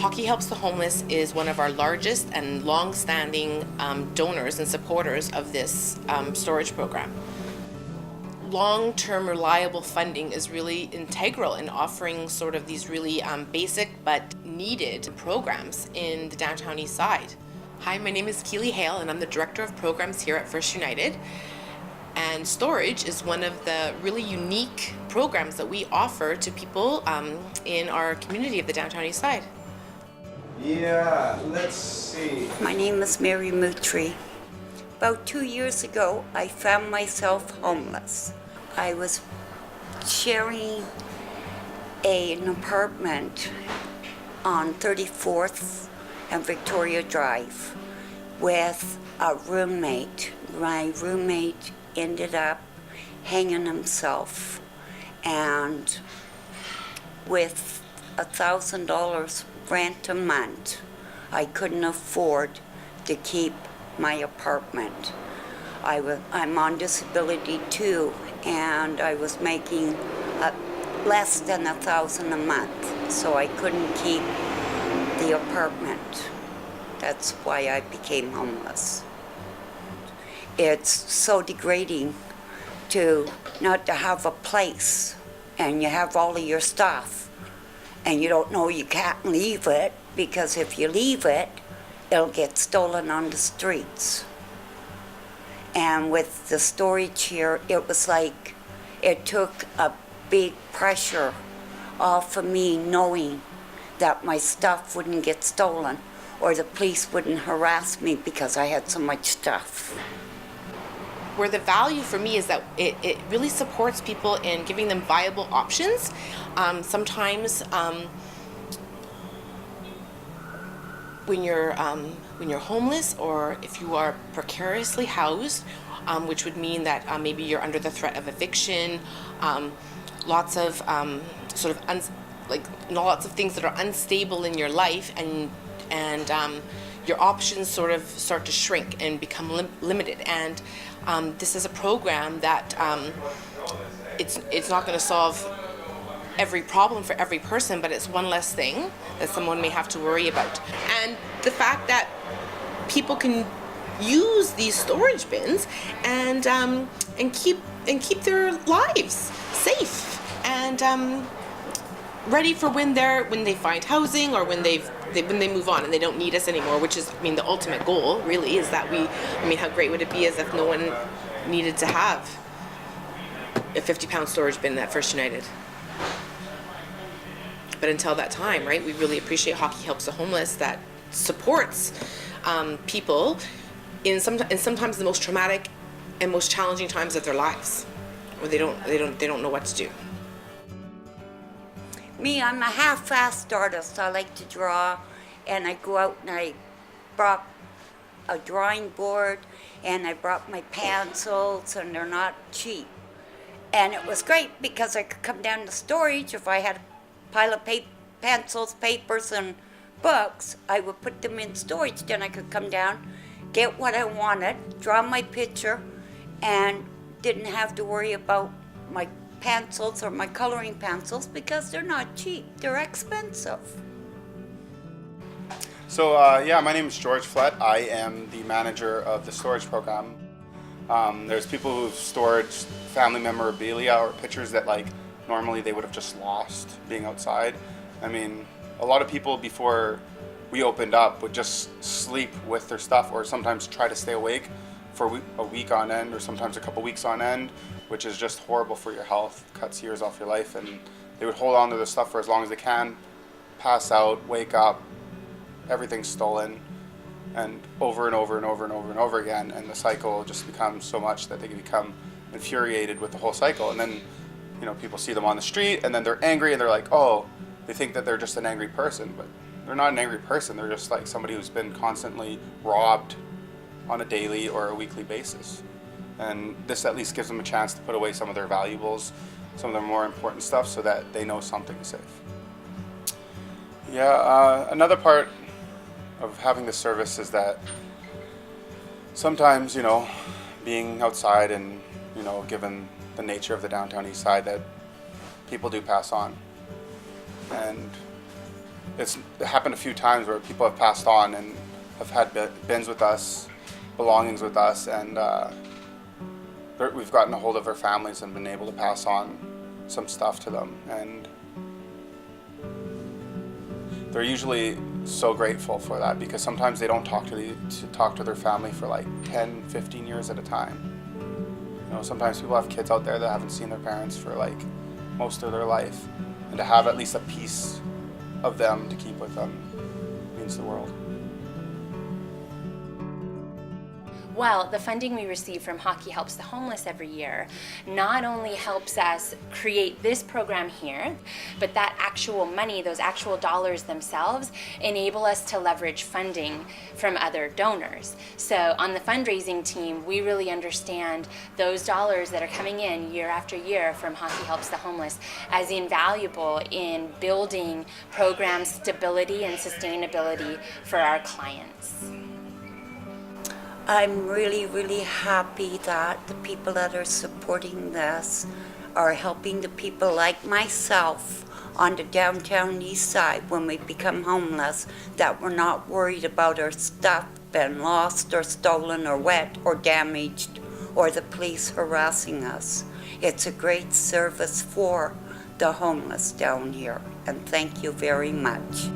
Hockey Helps the Homeless is one of our largest and long-standing donors and supporters of this storage program. Long-term reliable funding is really integral in offering sort of these really basic but needed programs in the downtown east side. Hi, my name is Keely Hale and I'm the Director of Programs here at First United. And storage is one of the really unique programs that we offer to people in our community of the downtown east side. Yeah, let's see. My name is Mary Mutri. About 2 years ago, I found myself homeless. I was sharing an apartment on 34th and Victoria Drive with a roommate. My roommate ended up hanging himself, and with $1,000 rent a month, I couldn't afford to keep my apartment. I'm on disability too, and I was making less than $1,000 a month, so I couldn't keep the apartment. That's why I became homeless. It's so degrading to not to have a place, and you have all of your stuff, and you don't know you can't leave it, because if you leave it, it'll get stolen on the streets. And with the storage here, it was like it took a big pressure off of me knowing that my stuff wouldn't get stolen or the police wouldn't harass me because I had so much stuff. Where the value for me is that it really supports people in giving them viable options. Sometimes when you're homeless, or if you are precariously housed, which would mean that maybe you're under the threat of eviction, lots of lots of things that are unstable in your life, and your options sort of start to shrink and become limited. And this is a program that it's not going to solve every problem for every person, but it's one less thing that someone may have to worry about. And the fact that people can use these storage bins and keep their lives safe and ready for when they find housing, or when they move on and they don't need us anymore, which is, the ultimate goal really is that how great would it be as if no one needed to have a 50-pound storage bin at First United. But until that time, right, we really appreciate Hockey Helps the Homeless that supports people in sometimes the most traumatic and most challenging times of their lives, where they don't know what to do. Me, I'm a half-assed artist. I like to draw, and I go out and I brought a drawing board, and I brought my pencils, and they're not cheap. And it was great because I could come down to storage. If I had a pile of pencils, papers, and books, I would put them in storage. Then I could come down, get what I wanted, draw my picture, and didn't have to worry about my pencils or my coloring pencils because they're not cheap, they're expensive. So my name is George Flett. I am the manager of the storage program. There's people who've stored family memorabilia or pictures that normally they would have just lost being outside. A lot of people before we opened up would just sleep with their stuff, or sometimes try to stay awake for a week on end, or sometimes a couple weeks on end, which is just horrible for your health, cuts years off your life. And they would hold on to their stuff for as long as they can, pass out, wake up, everything's stolen, and over and over and over and over and over again. And the cycle just becomes so much that they can become infuriated with the whole cycle. And then, people see them on the street, and then they're angry, and they're like, oh, they think that they're just an angry person, but they're not an angry person. They're just like somebody who's been constantly robbed on a daily or a weekly basis. And this at least gives them a chance to put away some of their valuables, some of their more important stuff, so that they know something's safe. Another part of having this service is that sometimes, being outside and, given the nature of the downtown east side, that people do pass on. And It happened a few times where people have passed on and have had bins with us, belongings with us, and we've gotten a hold of their families and been able to pass on some stuff to them, and they're usually so grateful for that, because sometimes they don't talk to their family for like 10, 15 years at a time. You know, sometimes people have kids out there that haven't seen their parents for like most of their life, and to have at least a piece of them to keep with them means the world. Well, the funding we receive from Hockey Helps the Homeless every year not only helps us create this program here, but that actual money, those actual dollars themselves, enable us to leverage funding from other donors. So on the fundraising team, we really understand those dollars that are coming in year after year from Hockey Helps the Homeless as invaluable in building program stability and sustainability for our clients. I'm really, really happy that the people that are supporting this are helping the people like myself on the downtown east side when we become homeless, that we're not worried about our stuff being lost or stolen or wet or damaged or the police harassing us. It's a great service for the homeless down here, and thank you very much.